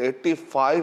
85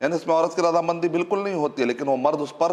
یعنی اس میں عورت کی رضامندی بالکل نہیں ہوتی ہے، لیکن وہ مرد اس پر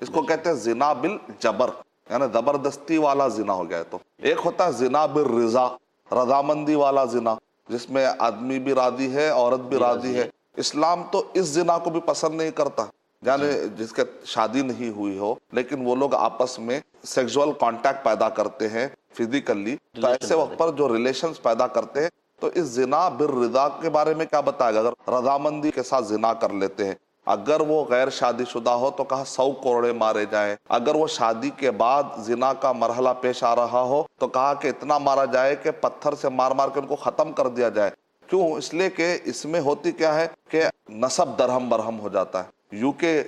اس کو کہتے ہیں زنا بالجبر، یعنی زبردستی والا زنا ہو گیا. تو ایک ہوتا ہے زنا بالرضا، رضامندی والا زنا، جس میں آدمی بھی راضی ہے، عورت بھی راضی ہے. اسلام تو اس زنا کو بھی پسند نہیں کرتا، یعنی جس کے شادی نہیں ہوئی ہو لیکن وہ لوگ آپس میں سیکسول کانٹیکٹ پیدا کرتے ہیں فزیکلی، تو ایسے وقت پر جو ریلیشنز پیدا کرتے ہیں، تو اس زنا بالرضا کے بارے میں کیا بتائے گا؟ اگر رضامندی کے ساتھ زنا کر لیتے ہیں، اگر وہ غیر شادی شدہ ہو تو کہا 100 کوڑے مارے جائیں، اگر وہ شادی کے بعد زنا کا مرحلہ پیش آ رہا ہو تو کہا کہ اتنا مارا جائے کہ پتھر سے مار مار کے ان کو ختم کر دیا جائے. کیوں؟ اس لیے کہ اس میں ہوتی کیا ہے کہ نسب درہم برہم ہو جاتا ہے. یو کے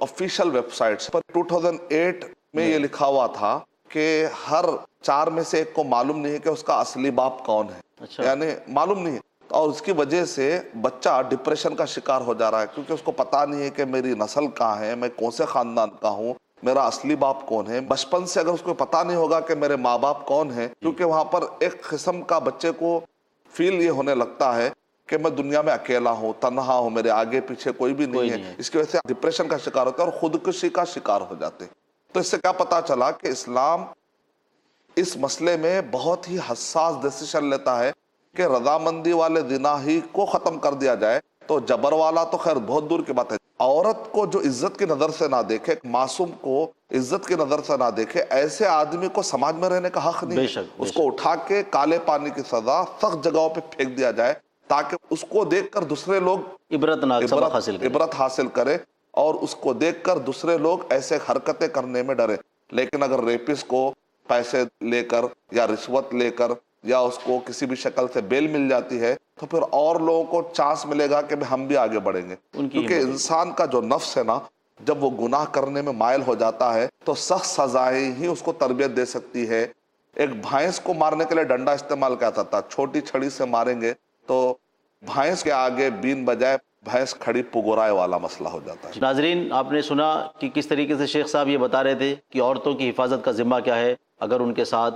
آفیشیل ویب سائٹس پر 2008 میں یہ لکھا ہوا تھا کہ ہر 4 میں سے ایک کو معلوم نہیں ہے کہ اس کا اصلی باپ کون ہے، یعنی معلوم نہیں ہے، اور اس کی وجہ سے بچہ ڈپریشن کا شکار ہو جا رہا ہے، کیونکہ اس کو پتا نہیں ہے کہ میری نسل کہاں ہے، میں کون سے خاندان کا ہوں، میرا اصلی باپ کون ہے. بچپن سے اگر اس کو پتا نہیں ہوگا کہ میرے ماں باپ کون ہیں، کیونکہ وہاں پر ایک قسم کا بچے کو فیل یہ ہونے لگتا ہے کہ میں دنیا میں اکیلا ہوں، تنہا ہوں، میرے آگے پیچھے کوئی بھی نہیں ہے. اس کی وجہ سے ڈپریشن کا شکار ہوتا ہے اور خودکشی کا شکار ہو جاتے ہیں. تو اس سے کیا پتا چلا کہ اسلام اس مسئلے میں بہت ہی حساس ڈیسیشن لیتا ہے کہ رضامندی والے زنا ہی کو ختم کر دیا جائے. تو جبر والا تو خیر بہت دور کی بات ہے. عورت کو جو عزت کی نظر سے نہ دیکھے، معصوم کو عزت کی نظر سے نہ دیکھے، ایسے آدمی کو سماج میں رہنے کا حق نہیں ہے. اس کو اٹھا کے کالے پانی کی سزا سخت جگہوں پہ پھینک دیا جائے تاکہ اس کو دیکھ کر دوسرے لوگ عبرت حاصل کرے اور اس کو دیکھ کر دوسرے لوگ ایسے حرکتیں کرنے میں ڈرے. لیکن اگر ریپس کو پیسے لے کر یا رشوت لے کر یا اس کو کسی بھی شکل سے بیل مل جاتی ہے تو پھر اور لوگوں کو چانس ملے گا کہ ہم بھی آگے بڑھیں گے. کیونکہ انسان کا جو نفس ہے نا، جب وہ گناہ کرنے میں مائل ہو جاتا ہے تو سخت سزائیں ہی اس کو تربیت دے سکتی ہے. ایک بھینس کو مارنے کے لیے ڈنڈا استعمال کیا تھا، چھوٹی چھڑی سے ماریں گے تو بھینس کے آگے بین بجائے بھینس کھڑی پگورائے والا مسئلہ ہو جاتا ہے. ناظرین، آپ نے سنا کہ کس طریقے سے شیخ صاحب یہ بتا رہے تھے کہ عورتوں کی حفاظت کا ذمہ کیا ہے اگر ان کے ساتھ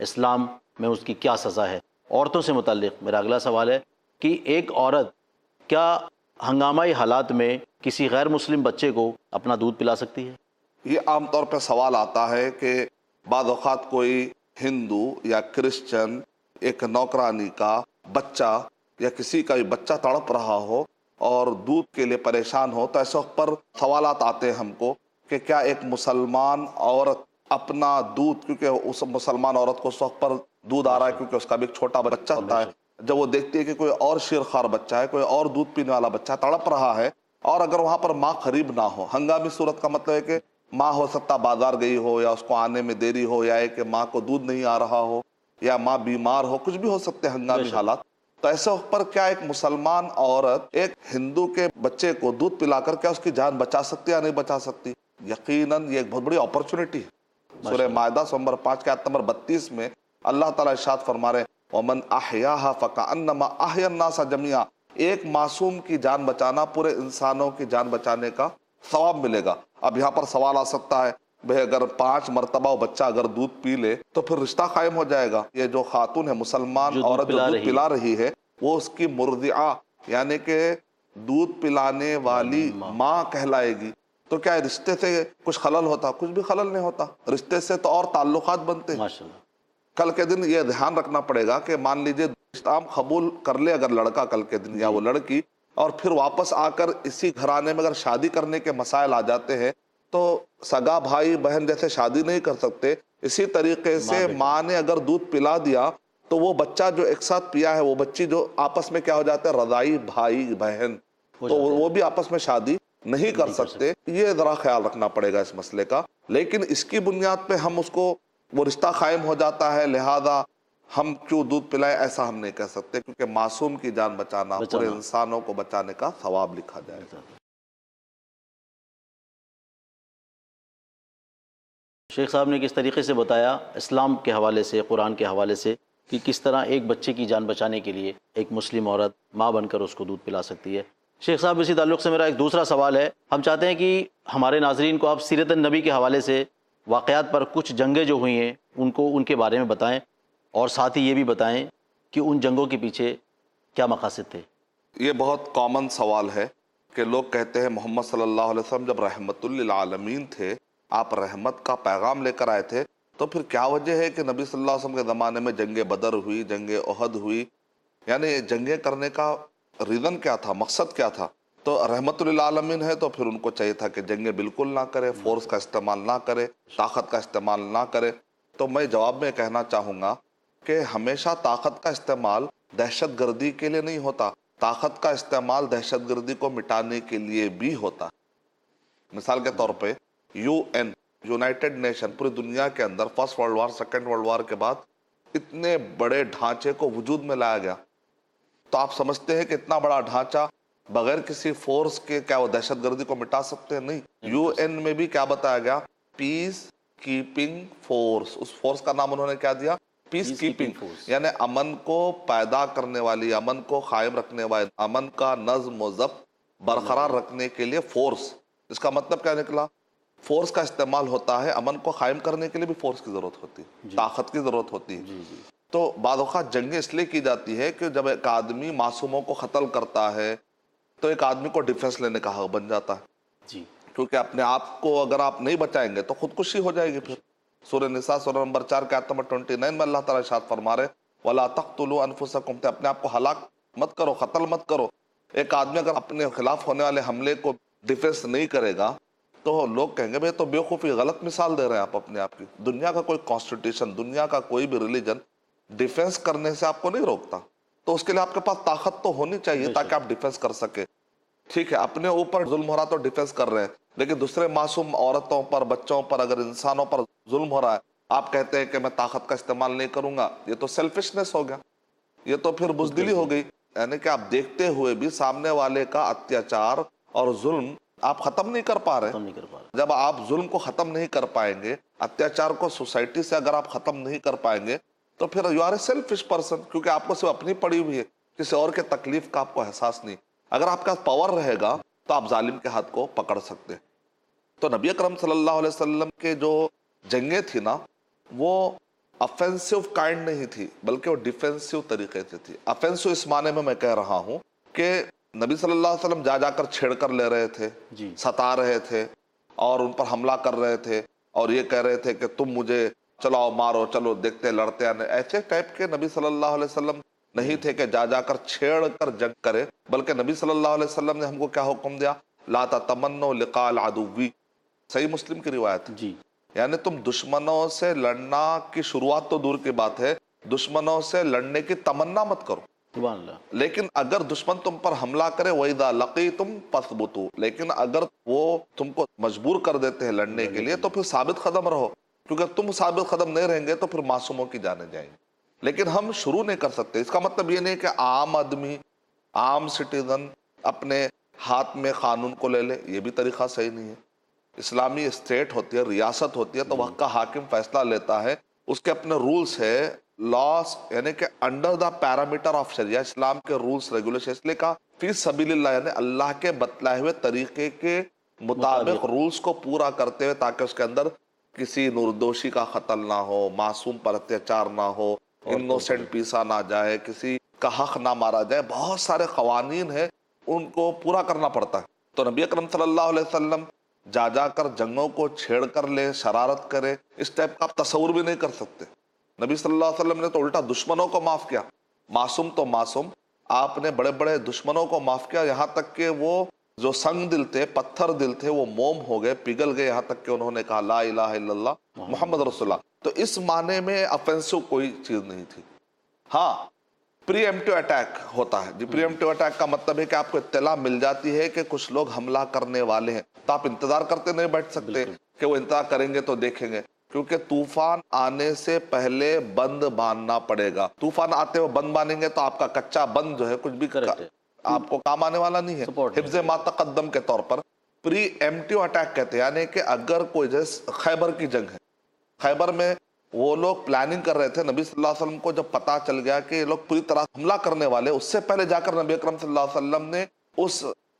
اسلام میں اس کی کیا سزا ہے. عورتوں سے متعلق میرا اگلا سوال ہے کہ ایک عورت کیا ہنگامی حالات میں کسی غیر مسلم بچے کو اپنا دودھ پلا سکتی ہے؟ یہ عام طور پہ سوال آتا ہے کہ بعض اوقات کوئی ہندو یا کرسچن ایک نوکرانی کا بچہ یا کسی کا بھی بچہ تڑپ رہا ہو اور دودھ کے لیے پریشان ہو، تو ایسے وقت پر سوالات آتے ہیں ہم کو کہ کیا ایک مسلمان عورت اپنا دودھ، کیونکہ اس مسلمان عورت کو اس وقت پر دودھ آ رہا ہے کیونکہ اس کا بھی ایک چھوٹا بچہ ہوتا ہے، جب وہ دیکھتی ہے کہ کوئی اور شیرخوار بچہ ہے، کوئی اور دودھ پینے والا بچہ تڑپ رہا ہے، اور اگر وہاں پر ماں قریب نہ ہو، ہنگامی صورت کا مطلب ہے کہ ماں ہو سکتا بازار گئی ہو یا اس کو آنے میں دیری ہو یا کہ ماں کو دودھ نہیں آ رہا ہو یا ماں بیمار ہو، کچھ بھی ہو سکتے ہیں ہنگامی حالات، تو ایسے وقت پر کیا ایک مسلمان عورت ایک ہندو کے بچے کو دودھ پلا کر کیا اس کی جان بچا سکتی یا نہیں بچا سکتی؟ یقیناً یہ ایک بہت بڑی اپرچونٹی ہے. سورہ مائدہ نمبر 5 کے آیت نمبر 32 میں اللہ تعالیٰ ارشاد فرما رہے ہیں وَمَنْ أَحْيَاهَا فَكَأَنَّمَا أَحْيَا النَّاسَ جَمِيعًا، ایک معصوم کی جان بچانا پورے انسانوں کی جان بچانے کا ثواب ملے گا. اب یہاں پر سوال آ سکتا ہے بھئی اگر 5 مرتبہ وہ بچہ اگر دودھ پی لے تو پھر رشتہ قائم ہو جائے گا. یہ جو خاتون ہے مسلمان عورت جو دودھ پلا رہی ہے وہ اس کی مرضعہ یعنی کہ دودھ پلانے والی ماں کہلائے گی. تو کیا رشتے سے کچھ خلل ہوتا؟ کچھ بھی خلل نہیں ہوتا. رشتے سے تو اور تعلقات بنتے ہیں. کل کے دن یہ دھیان رکھنا پڑے گا کہ مان لیجئے اسلام قبول کر لے اگر لڑکا کل کے دن یا وہ لڑکی، اور پھر واپس آ کر اسی گھرانے میں اگر شادی کرنے کے مسائل آ جاتے ہیں تو سگا بھائی بہن جیسے شادی نہیں کر سکتے، اسی طریقے سے ماں نے اگر دودھ پلا دیا تو وہ بچہ جو ایک ساتھ پیا ہے وہ بچی جو آپس میں کیا ہو جاتا ہے رضائی بھائی بہن، تو وہ بھی آپس میں شادی نہیں کر سکتے. یہ ذرا خیال رکھنا پڑے گا اس مسئلے کا. لیکن اس کی بنیاد پہ ہم اس کو وہ رشتہ قائم ہو جاتا ہے لہذا ہم کیوں دودھ پلائیں ایسا ہم نہیں کہہ سکتے، کیونکہ معصوم کی جان بچانا پورے انسانوں کو بچانے کا ثواب لکھا جائے گا. شیخ صاحب نے کس طریقے سے بتایا اسلام کے حوالے سے، قرآن کے حوالے سے، کہ کس طرح ایک بچے کی جان بچانے کے لیے ایک مسلم عورت ماں بن کر اس کو دودھ پلا سکتی ہے. شیخ صاحب اسی تعلق سے میرا ایک دوسرا سوال ہے. ہم چاہتے ہیں کہ ہمارے ناظرین کو آپ سیرت النبی کے حوالے سے واقعات پر کچھ جنگیں جو ہوئی ہیں ان کے بارے میں بتائیں، اور ساتھ ہی یہ بھی بتائیں کہ ان جنگوں کے پیچھے کیا مقاصد تھے۔ یہ بہت کامن سوال ہے کہ لوگ کہتے ہیں محمد صلی اللہ علیہ وسلم جب رحمت للعالمین تھے، آپ رحمت کا پیغام لے کر آئے تھے، تو پھر کیا وجہ ہے کہ نبی صلی اللہ علیہ وسلم کے زمانے میں جنگ بدر ہوئی، جنگ احد ہوئی؟ یعنی جنگیں کرنے کا ریزن کیا تھا، مقصد کیا تھا؟ تو رحمت للعالمین ہے تو پھر ان کو چاہیے تھا کہ جنگیں بالکل نہ کرے، فورس کا استعمال نہ کرے، طاقت کا استعمال نہ کرے۔ تو میں جواب میں کہنا چاہوں گا کہ ہمیشہ طاقت کا استعمال دہشت گردی کے لیے نہیں ہوتا، طاقت کا استعمال دہشت گردی کو مٹانے کے لیے بھی ہوتا۔ مثال کے طور پہ یو این، یونائٹڈ نیشن، پوری دنیا کے اندر first world war, second world war کے بعد اتنے بڑے ڈھانچے کو وجود میں لایا گیا۔ تو آپ سمجھتے ہیں کہ اتنا بڑا ڈھانچہ بغیر کسی فورس کے کیا وہ دہشت گردی کو مٹا سکتے ہیں؟ نہیں۔ یو این میں بھی کیا بتایا گیا؟ Peace keeping force. اس فورس کا نام انہوں نے کیا دیا؟ پیس کیپنگ فورس، یعنی امن کو پیدا کرنے والی، امن کو قائم رکھنے والی، امن کا نظم و ضبط برقرار رکھنے کے لیے فورس۔ اس کا مطلب کیا نکلا؟ فورس کا استعمال ہوتا ہے، امن کو قائم کرنے کے لیے بھی فورس کی ضرورت ہوتی ہے، طاقت کی ضرورت ہوتی ہے۔ تو بعض اوقات جنگیں اس لیے کی جاتی ہے کہ جب ایک آدمی معصوموں کو قتل کرتا ہے تو ایک آدمی کو ڈیفنس لینے کا حق بن جاتا ہے، کیونکہ اپنے آپ کو اگر آپ نہیں بچائیں گے تو خودکشی ہو جائے گی۔ پھر سورہ نساء سورہ نمبر 4 کے آیت نمبر 29 میں اللہ تعالیٰ ارشاد فرما رہے وَلَا تَقْتُلُوا أَنفُسَكُمْ، تے اپنے آپ کو ہلاک مت کرو، قتل مت کرو۔ ایک آدمی اگر اپنے خلاف ہونے والے حملے کو ڈیفنس نہیں کرے گا تو لوگ کہیں گے بھئی تو بے خوفی، غلط مثال دے رہے ہیں آپ اپنے آپ کی۔ دنیا کا کوئی کانسٹیٹیوشن، دنیا کا کوئی بھی ریلیجن ڈیفنس کرنے سے آپ کو نہیں روکتا، تو اس کے لیے آپ کے پاس طاقت تو ہونی چاہیے تاکہ آپ ڈیفنس کر سکے۔ ٹھیک ہے، اپنے اوپر ظلم ہو رہا تو ڈیفنس کر رہے ہیں، لیکن دوسرے معصوم عورتوں پر، بچوں پر، اگر انسانوں پر ظلم ہو رہا ہے، آپ کہتے ہیں کہ میں طاقت کا استعمال نہیں کروں گا، یہ تو سیلفشنس ہو گیا، یہ تو پھر بزدلی ہو گئی۔ یعنی کہ آپ دیکھتے ہوئے بھی سامنے والے کا اتیاچار اور ظلم آپ ختم نہیں کر پا رہے۔ جب آپ ظلم کو ختم نہیں کر پائیں گے، اتیاچار کو سوسائٹی سے اگر آپ ختم نہیں کر پائیں گے، تو پھر you are a selfish person, کیونکہ آپ کو صرف اپنی پڑی ہوئی ہے، کسی اور کے تکلیف کا آپ کو احساس نہیں۔ اگر آپ کا پاور رہے گا تو آپ ظالم کے ہاتھ کو پکڑ سکتے ہیں۔ تو نبی اکرم صلی اللہ علیہ وسلم کے جو جنگیں تھی نا، وہ افینسو کائنڈ نہیں تھی، بلکہ وہ ڈیفینسو طریقے سے تھی۔ افینسو اس معنی میں کہہ رہا ہوں کہ نبی صلی اللہ علیہ وسلم جا کر چھیڑ کر لے رہے تھے، ستا رہے تھے اور ان پر حملہ کر رہے تھے، اور یہ کہہ رہے تھے کہ تم مجھے چلاؤ، مارو، چلو دیکھتے لڑتے ہیں۔ ایسے ٹائپ کے نبی صلی اللہ علیہ وسلم نہیں تھے کہ جا کر چھیڑ کر جنگ کرے، بلکہ نبی صلی اللہ علیہ وسلم نے ہم کو کیا حکم دیا؟ لا تتمنوا لقاء العدو، صحیح مسلم کی روایت ہے۔ یعنی تم دشمنوں سے لڑنا کی شروعات تو دور کی بات ہے، دشمنوں سے لڑنے کی تمنا مت کرو۔ سبحان اللہ۔ لیکن اگر دشمن تم پر حملہ کرے وَإِذَا لَقِيتُمْ فَاثْبُتُوا، لیکن اگر وہ تم کو مجبور کر دیتے ہیں لڑنے کے لیے تو پھر ثابت قدم رہو، کیونکہ تم ثابت قدم نہیں رہیں گے تو پھر معصوموں کی جانیں جائیں گی۔ لیکن ہم شروع نہیں کر سکتے۔ اس کا مطلب یہ نہیں کہ عام آدمی، عام سٹیزن اپنے ہاتھ میں قانون کو لے لے، یہ بھی طریقہ صحیح نہیں ہے۔ اسلامی اسٹیٹ ہوتی ہے، ریاست ہوتی ہے، تو وقت کا حاکم فیصلہ لیتا ہے، اس کے اپنے رولز ہے، لاس، یعنی کہ انڈر دا پیرامیٹر آف شریعہ، اسلام کے رولز ریگولیشن، اس لیے کہا فی سبیل اللہ، یعنی اللہ کے بتلائے ہوئے طریقے کے مطابق رولز کو پورا کرتے ہوئے، تاکہ اس کے اندر کسی نردوشی کا قتل نہ ہو، معصوم پر اتیاچار نہ ہو، انوسینٹ پیسا نہ جائے، کسی کا حق نہ مارا جائے۔ بہت سارے قوانین ہیں، ان کو پورا کرنا پڑتا ہے۔ تو نبی اکرم صلی اللہ علیہ وسلم جا کر جنگوں کو چھیڑ کر لے، شرارت کرے، اس ٹائپ کا آپ تصور بھی نہیں کر سکتے۔ نبی صلی اللہ علیہ وسلم نے تو الٹا دشمنوں کو معاف کیا، معصوم تو معصوم، آپ نے بڑے بڑے دشمنوں کو معاف کیا، یہاں تک کہ وہ جو سنگ دل تھے، پتھر دل تھے، وہ موم ہو گئے، پگھل گئے، یہاں تک کہ انہوں نے کہا لا الہ الا اللہ محمد رسول اللہ۔ تو اس معنی میں افینسو کوئی چیز نہیں تھی۔ ہاں، پری ایمپٹیو اٹیک ہوتا ہے جی۔ پری ایمپٹیو اٹیک کا مطلب ہے کہ آپ کو اطلاع مل جاتی ہے کہ کچھ لوگ حملہ کرنے والے ہیں، تو آپ انتظار کرتے نہیں بیٹھ سکتے کہ وہ انتظار کریں گے تو دیکھیں گے، کیونکہ طوفان آنے سے پہلے بند باندھنا پڑے گا۔ طوفان آتے ہوئے بند باندھیں گے تو آپ کا کچا بند جو ہے کچھ بھی آپ کو کام آنے والا نہیں ہے۔ حفظ ما تقدم کے طور پر پری ایمپٹیو اٹیک کہتے ہیں، یعنی کہ اگر کوئی جیسے خیبر کی جنگ ہے، خیبر میں وہ لوگ پلاننگ کر رہے تھے، نبی صلی اللہ علیہ وسلم کو جب پتا چل گیا کہ یہ لوگ پوری طرح حملہ کرنے والے، اس سے پہلے جا کر نبی اکرم صلی اللہ علیہ وسلم نے اس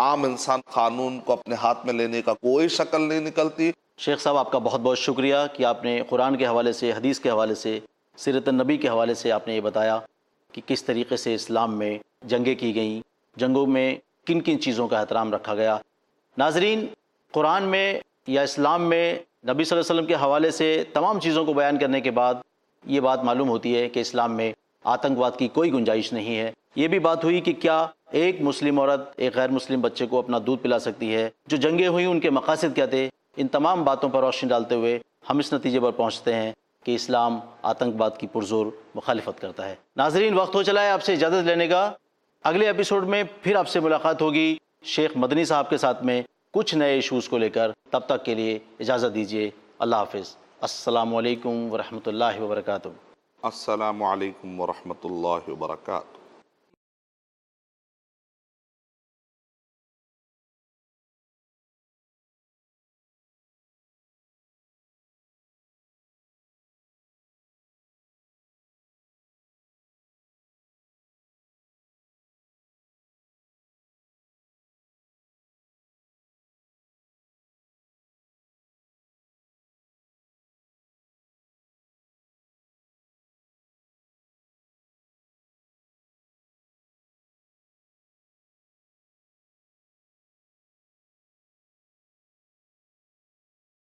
عام انسان قانون کو اپنے ہاتھ میں لینے کا کوئی شکل نہیں نکلتی۔ شیخ صاحب آپ کا بہت بہت شکریہ کہ آپ نے قرآن کے حوالے سے، حدیث کے حوالے سے، سیرت النبی کے حوالے سے آپ نے یہ بتایا کہ کس طریقے سے اسلام میں جنگیں کی گئیں، جنگوں میں کن کن چیزوں کا احترام رکھا گیا۔ ناظرین، قرآن میں یا اسلام میں نبی صلی اللہ علیہ وسلم کے حوالے سے تمام چیزوں کو بیان کرنے کے بعد یہ بات معلوم ہوتی ہے کہ اسلام میں آتنکواد کی کوئی گنجائش نہیں ہے۔ یہ بھی بات ہوئی کہ کیا ایک مسلم عورت ایک غیر مسلم بچے کو اپنا دودھ پلا سکتی ہے، جو جنگیں ہوئیں ان کے مقاصد کیا تھے۔ ان تمام باتوں پر روشنی ڈالتے ہوئے ہم اس نتیجے پر پہنچتے ہیں کہ اسلام آتنکواد کی پرزور مخالفت کرتا ہے۔ ناظرین، وقت ہو چلا ہے آپ سے اجازت لینے کا۔ اگلے ایپیسوڈ میں پھر آپ سے ملاقات ہوگی شیخ مدنی صاحب کے ساتھ میں کچھ نئے ایشوز کو لے کر۔ تب تک کے لیے اجازت دیجیے۔ اللہ حافظ۔ السلام علیکم ورحمۃ اللہ وبرکاتہ۔ السلام علیکم ورحمۃ اللہ وبرکاتہ۔